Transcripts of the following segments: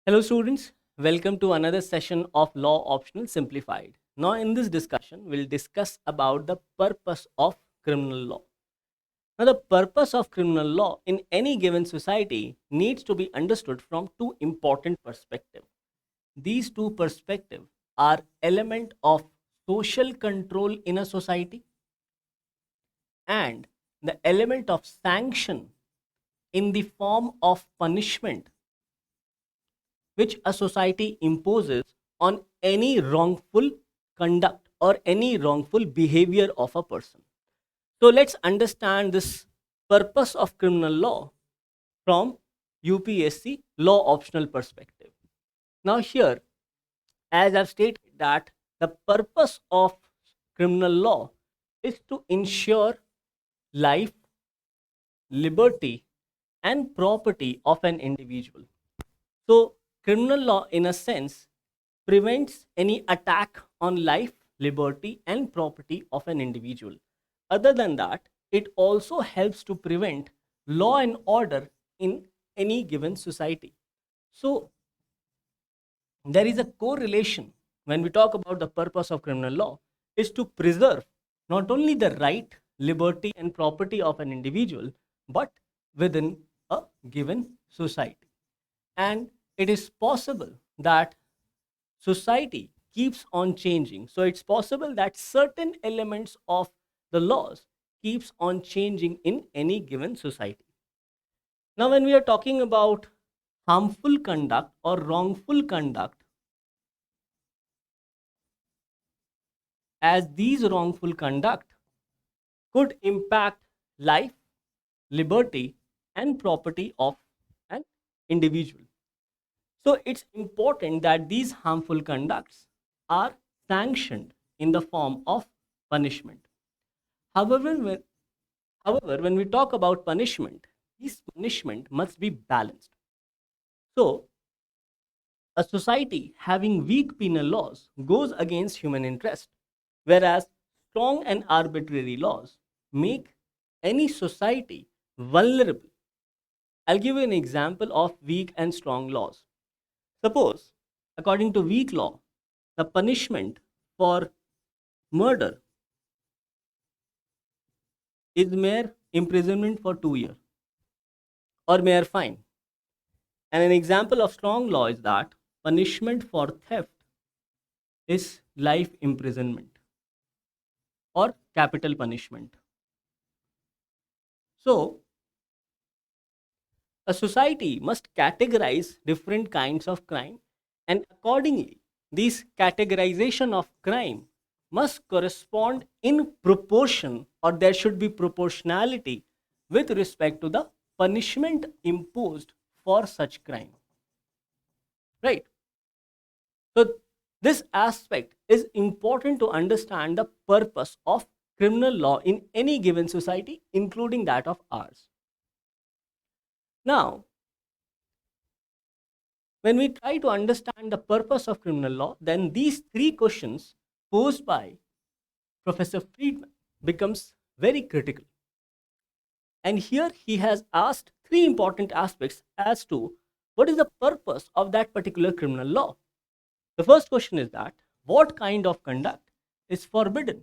Hello students, welcome to another session of Law Optional Simplified. Now in this discussion, we'll discuss about the purpose of criminal law. Now the purpose of criminal law in any given society needs to be understood from two important perspectives. These two perspectives are element of social control in a society and the element of sanction in the form of punishment which a society imposes on any wrongful conduct or any wrongful behavior of a person. So let's understand this purpose of criminal law from UPSC law optional perspective. Now here, as I've stated that the purpose of criminal law is to ensure life, liberty and property of an individual. So criminal law in a sense prevents any attack on life, liberty, and property of an individual. Other than that, it also helps to prevent law and order in any given society. So, there is a correlation when we talk about the purpose of criminal law is to preserve not only the right, liberty, and property of an individual, but within a given society. And it is possible that society keeps on changing, so it's possible that certain elements of the laws keeps on changing in any given society. Now when we are talking about harmful conduct or wrongful conduct, as these wrongful conduct could impact life, liberty and property of an individual. So it's important that these harmful conducts are sanctioned in the form of punishment. However, when we talk about punishment, this punishment must be balanced. So a society having weak penal laws goes against human interest, whereas strong and arbitrary laws make any society vulnerable. I'll give you an example of weak and strong laws. Suppose, according to weak law, the punishment for murder is mere imprisonment for 2 years or mere fine. And an example of strong law is that punishment for theft is life imprisonment or capital punishment. So, a society must categorize different kinds of crime, and accordingly, this categorization of crime must correspond in proportion, or there should be proportionality with respect to the punishment imposed for such crime. Right? So, this aspect is important to understand the purpose of criminal law in any given society, including that of ours. Now, when we try to understand the purpose of criminal law, then these three questions posed by Professor Friedman becomes very critical. And here he has asked three important aspects as to what is the purpose of that particular criminal law. The first question is that what kind of conduct is forbidden?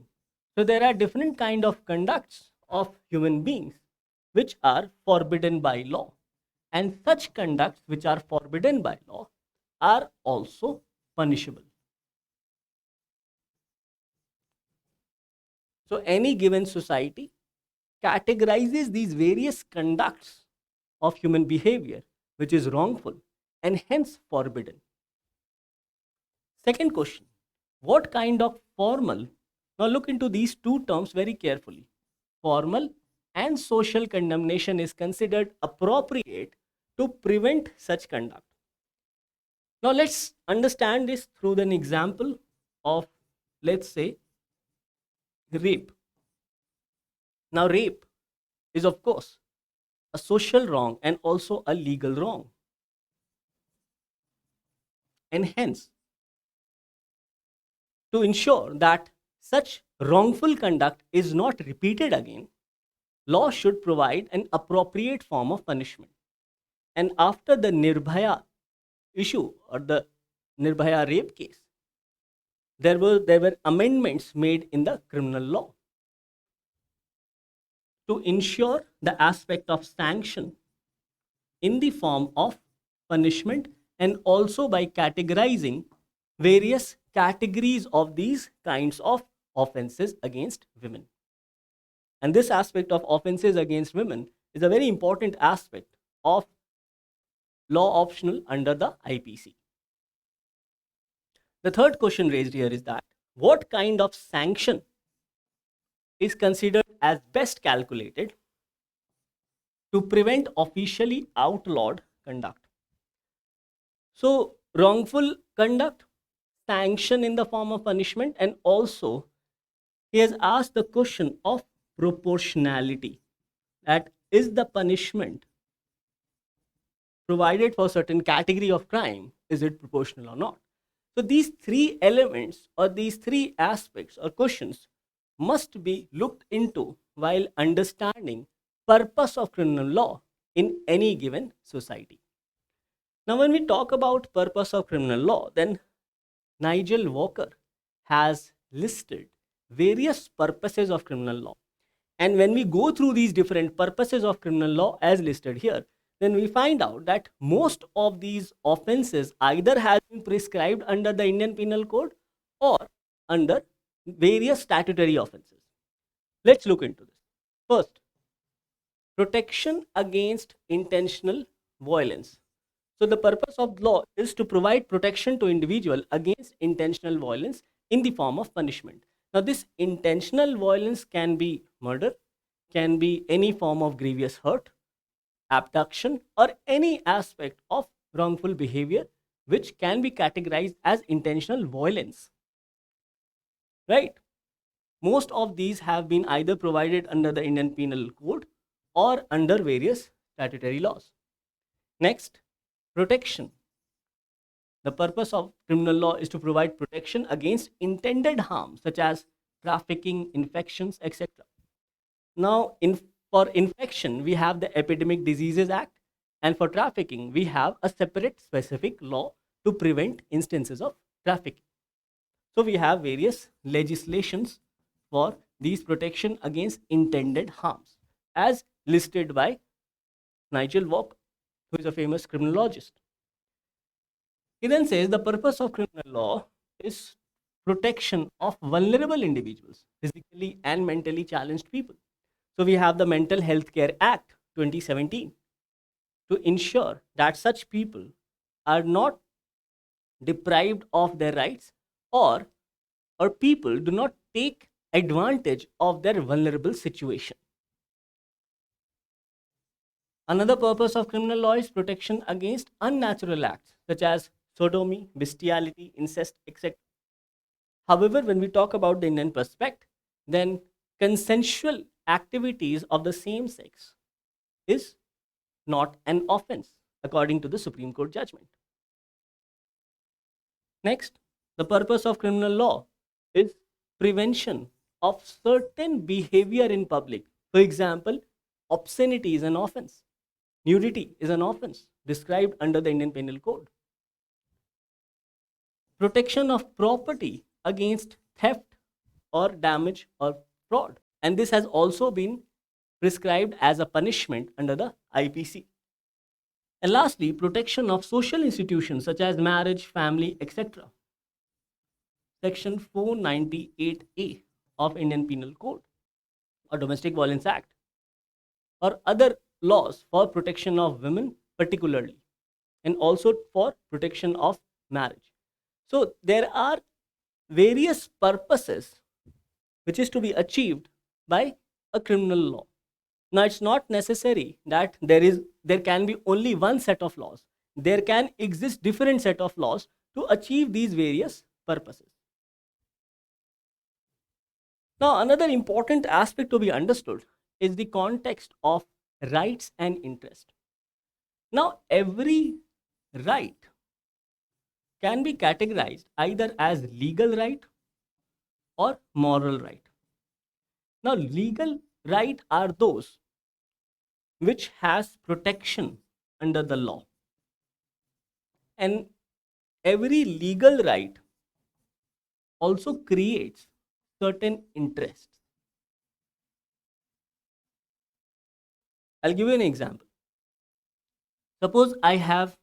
So there are different kind of conducts of human beings which are forbidden by law, and such conducts which are forbidden by law are also punishable. So any given society categorizes these various conducts of human behavior which is wrongful and hence forbidden. Second question, what kind of formal, now look into these two terms very carefully. Formal and social condemnation is considered appropriate to prevent such conduct. Now let's understand this through an example of, let's say, rape. Now rape is of course a social wrong and also a legal wrong. And hence, to ensure that such wrongful conduct is not repeated again, law should provide an appropriate form of punishment. And after the Nirbhaya issue or the Nirbhaya rape case, there were amendments made in the criminal law to ensure the aspect of sanction in the form of punishment, and also by categorizing various categories of these kinds of offenses against women. And this aspect of offenses against women is a very important aspect of law optional under the IPC. The third question raised here is that what kind of sanction is considered as best calculated to prevent officially outlawed conduct? So, wrongful conduct, sanction in the form of punishment, and also he has asked the question of proportionality, that is the punishment provided for certain category of crime, is it proportional or not? So these three elements or these three aspects or questions must be looked into while understanding purpose of criminal law in any given society. Now when we talk about purpose of criminal law, then Nigel Walker has listed various purposes of criminal law. And when we go through these different purposes of criminal law as listed here, then we find out that most of these offenses either have been prescribed under the Indian Penal Code or under various statutory offenses. Let's look into this. First, protection against intentional violence. So the purpose of law is to provide protection to individual against intentional violence in the form of punishment. Now this intentional violence can be murder, can be any form of grievous hurt, abduction, or any aspect of wrongful behavior which can be categorized as intentional violence. Right? Most of these have been either provided under the Indian Penal Code or under various statutory laws. Next, protection. The purpose of criminal law is to provide protection against intended harm such as trafficking, infections, etc. Now, for infection, we have the Epidemic Diseases Act, and for trafficking, we have a separate specific law to prevent instances of trafficking. So, we have various legislations for these protection against intended harms as listed by Nigel Walker, who is a famous criminologist. He then says the purpose of criminal law is protection of vulnerable individuals, physically and mentally challenged people. So we have the Mental Health Care Act 2017 to ensure that such people are not deprived of their rights, or people do not take advantage of their vulnerable situation. Another purpose of criminal law is protection against unnatural acts such as sodomy, bestiality, incest, etc. However, when we talk about the Indian perspective, then consensual activities of the same sex is not an offense according to the Supreme Court judgment. Next, the purpose of criminal law is prevention of certain behavior in public. For example, obscenity is an offense. Nudity is an offense described under the Indian Penal Code. Protection of property against theft or damage or fraud. And this has also been prescribed as a punishment under the IPC. And lastly, protection of social institutions such as marriage, family, etc. Section 498A of Indian Penal Code or Domestic Violence Act, or other laws for protection of women particularly, and also for protection of marriage. So there are various purposes which is to be achieved by a criminal law. Now it's not necessary that there can be only one set of laws. There can exist different set of laws to achieve these various purposes. Now another important aspect to be understood is the context of rights and interest. Now every right can be categorized either as legal right or moral right. Now legal right are those which has protection under the law. And every legal right also creates certain interests. I'll give you an example. Suppose I have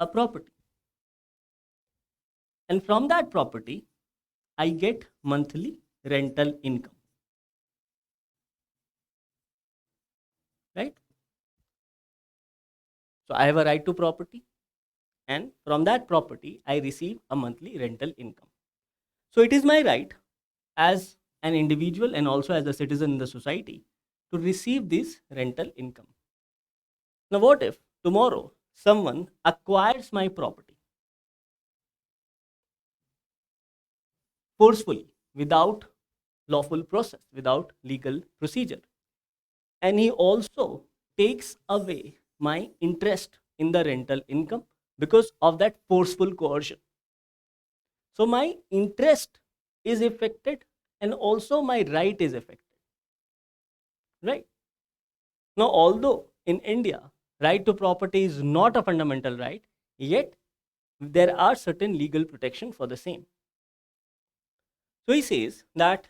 a property, and from that property, I get monthly rental income, right? So I have a right to property, and from that property, I receive a monthly rental income. So it is my right as an individual and also as a citizen in the society to receive this rental income. Now, what if tomorrow someone acquires my property forcefully without lawful process, without legal procedure, and he also takes away my interest in the rental income because of that forceful coercion? So, my interest is affected and also my right is affected, right? Now, although in India, right to property is not a fundamental right, yet there are certain legal protection for the same. So he says that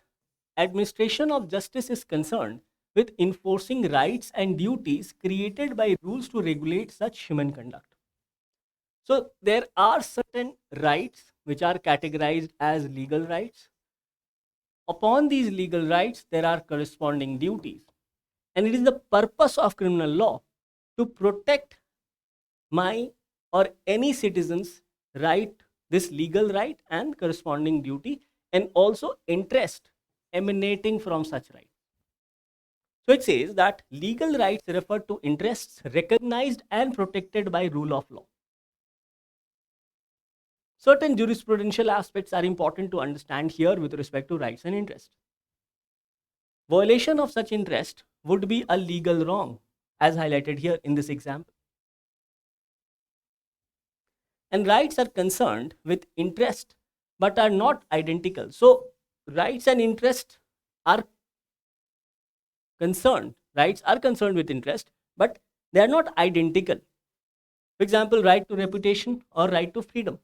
administration of justice is concerned with enforcing rights and duties created by rules to regulate such human conduct. So there are certain rights which are categorized as legal rights. Upon these legal rights, there are corresponding duties. And it is the purpose of criminal law to protect my or any citizen's right, this legal right and corresponding duty, and also interest emanating from such right. So it says that legal rights refer to interests recognized and protected by rule of law. Certain jurisprudential aspects are important to understand here with respect to rights and interests. Violation of such interest would be a legal wrong, as highlighted here in this example. And rights are concerned with interest but are not identical. So rights and interest are concerned with interest, but they are not identical. For example, right to reputation or right to freedom,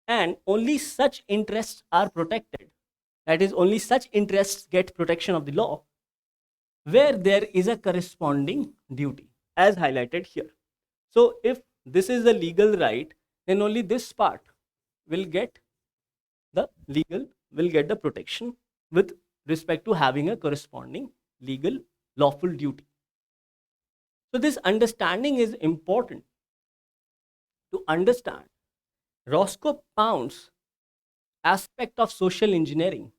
and only such interests are protected, that is, only such interests get protection of the law where there is a corresponding duty, as highlighted here. So if this is the legal right, then only this part will get the protection with respect to having a corresponding legal lawful duty. So this understanding is important to understand Roscoe Pound's aspect of social engineering,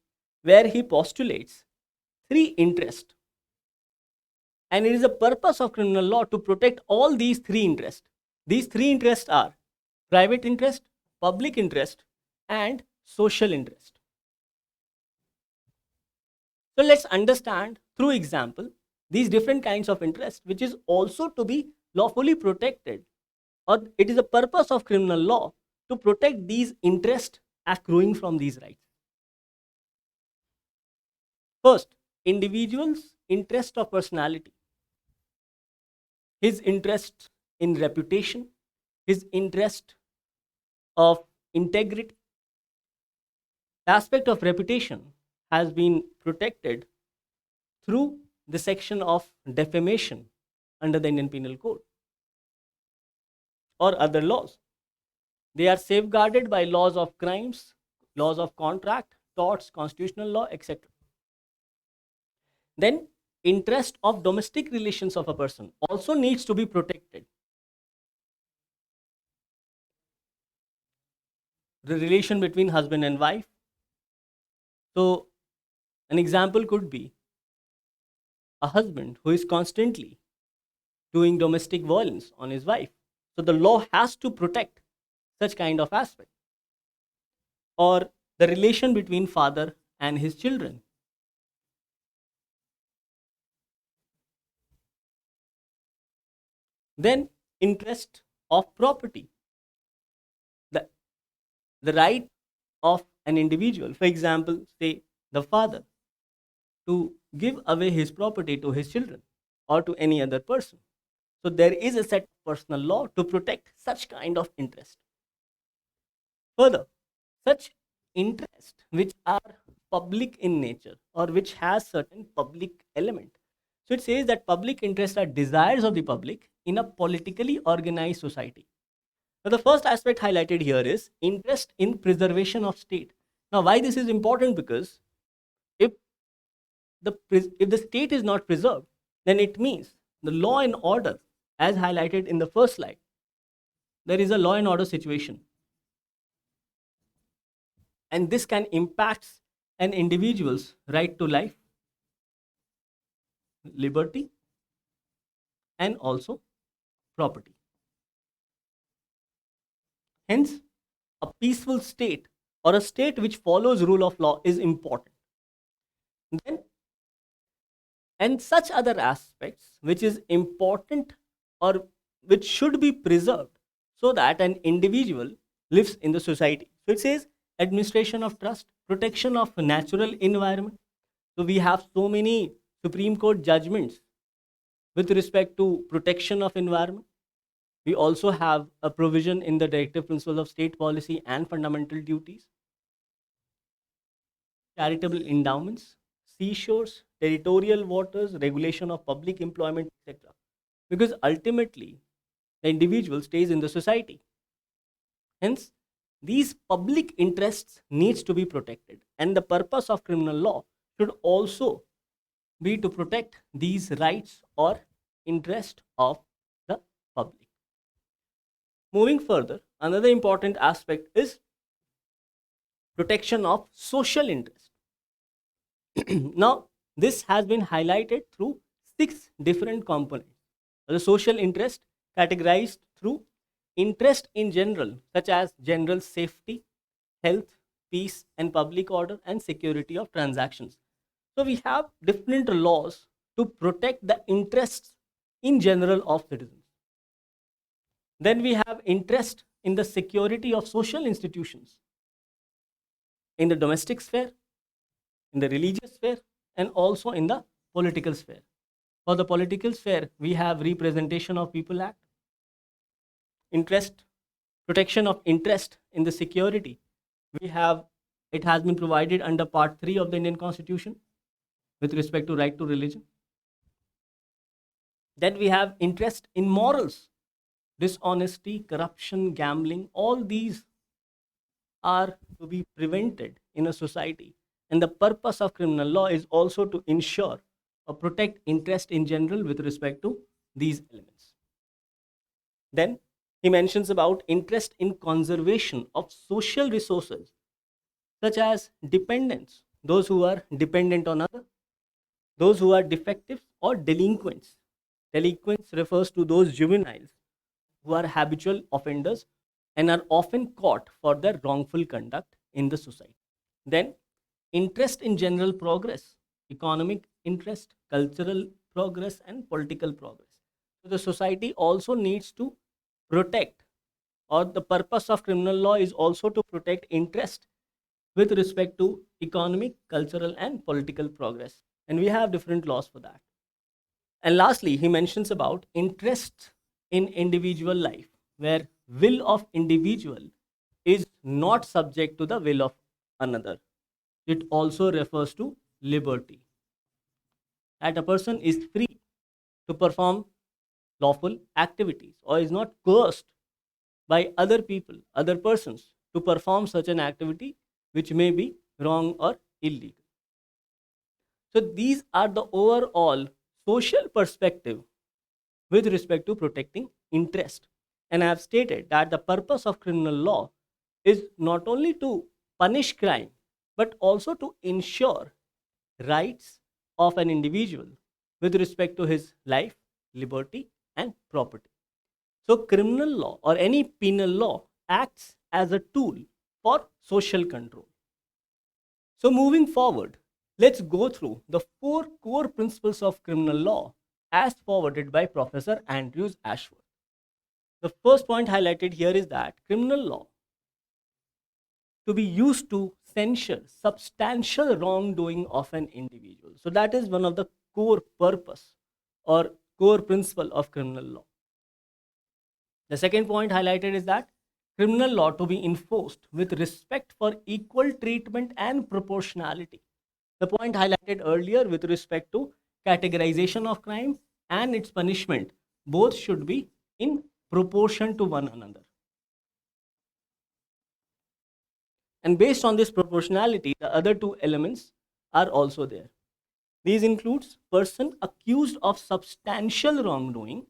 where he postulates three interests, and it is the purpose of criminal law to protect all these three interests. These three interests are private interest, public interest, and social interest. So let's understand through example these different kinds of interest, which is also to be lawfully protected, or it is the purpose of criminal law to protect these interests accruing from these rights. First, individual's interest of personality, his interest in reputation, his interest of integrity. The aspect of reputation has been protected through the section of defamation under the Indian Penal Code or other laws. They are safeguarded by laws of crimes, laws of contract, torts, constitutional law, etc. Then, interest of domestic relations of a person also needs to be protected. The relation between husband and wife. So, an example could be a husband who is constantly doing domestic violence on his wife. So, the law has to protect such kind of aspect. Or the relation between father and his children. Then, interest of property. The, the right of an individual, for example, say the father, to give away his property to his children or to any other person. So there is a set of personal law to protect such kind of interest. Further, such interest which are public in nature or which has certain public element. So it says that public interests are desires of the public in a politically organized society. Now the first aspect highlighted here is interest in preservation of state. Now why this is important? Because if if the state is not preserved, then it means the law and order, as highlighted in the first slide, there is a law and order situation, and this can impact an individual's right to life, liberty, and also property. Hence, a peaceful state or a state which follows rule of law is important. Then, and such other aspects which is important or which should be preserved so that an individual lives in the society. So it says administration of trust, protection of natural environment. So we have so many Supreme Court judgments with respect to protection of environment. We also have a provision in the directive principles of state policy and fundamental duties. Charitable endowments, seashores, territorial waters, regulation of public employment, etc. Because ultimately, the individual stays in the society. Hence, these public interests needs to be protected, and the purpose of criminal law should also be to protect these rights or interest of the public. Moving further, another important aspect is protection of social interest. Now, this has been highlighted through 6 different components. The social interest categorized through interest in general, such as general safety, health, peace, and public order, and security of transactions. So we have different laws to protect the interests in general of citizens. Then we have interest in the security of social institutions, in the domestic sphere, in the religious sphere, and also in the political sphere. For the political sphere, we have Representation of People Act, interest, protection of interest in the security. We have, it has been provided under Part 3 of the Indian Constitution with respect to right to religion. Then we have interest in morals, dishonesty, corruption, gambling. All these are to be prevented in a society. And the purpose of criminal law is also to ensure or protect interest in general with respect to these elements. Then he mentions about interest in conservation of social resources, such as dependents, those who are dependent on others, those who are defectives or delinquents. Delinquents refers to those juveniles who are habitual offenders and are often caught for their wrongful conduct in the society. Then, interest in general progress, economic interest, cultural progress, and political progress. So the society also needs to protect, or the purpose of criminal law is also to protect interest with respect to economic, cultural, and political progress. And we have different laws for that. And lastly, he mentions about interest in individual life, where will of individual is not subject to the will of another. It also refers to liberty, that a person is free to perform lawful activities or is not coerced by other people, other persons to perform such an activity which may be wrong or illegal. So these are the overall social perspective with respect to protecting interest. And I have stated that the purpose of criminal law is not only to punish crime, but also to ensure rights of an individual with respect to his life, liberty, and property. So criminal law or any penal law acts as a tool for social control. So moving forward, let's go through the 4 core principles of criminal law as forwarded by Professor Andrews Ashworth. The first point highlighted here is that criminal law to be used to censure substantial wrongdoing of an individual. So that is one of the core purpose or core principle of criminal law. The second point highlighted is that criminal law to be enforced with respect for equal treatment and proportionality. The point highlighted earlier with respect to categorization of crime and its punishment, both should be in proportion to one another. And based on this proportionality, the other two elements are also there. These includes person accused of substantial wrongdoing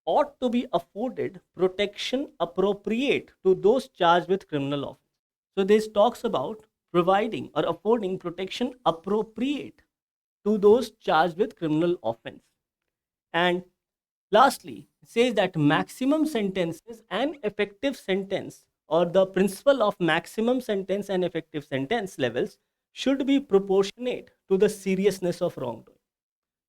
ought to be afforded protection appropriate to those charged with criminal offense. So this talks about providing or affording protection appropriate to those charged with criminal offense. And lastly, it says that maximum sentences and effective sentence, or the principle of maximum sentence and effective sentence levels, should be proportionate to the seriousness of wrongdoing.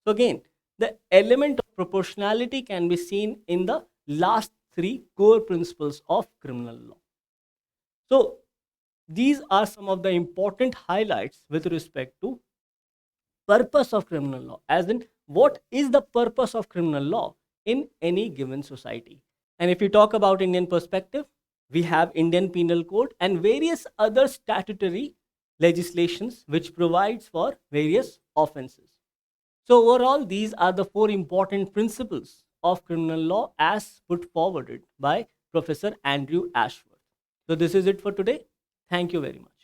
So again, the element of proportionality can be seen in the last three core principles of criminal law. So these are some of the important highlights with respect to purpose of criminal law, as in what is the purpose of criminal law in any given society. And if we talk about Indian perspective, we have Indian Penal Code and various other statutory legislations which provides for various offenses. So overall, these are the four important principles of criminal law as put forwarded by Professor Andrew Ashworth. So this is it for today. Thank you very much.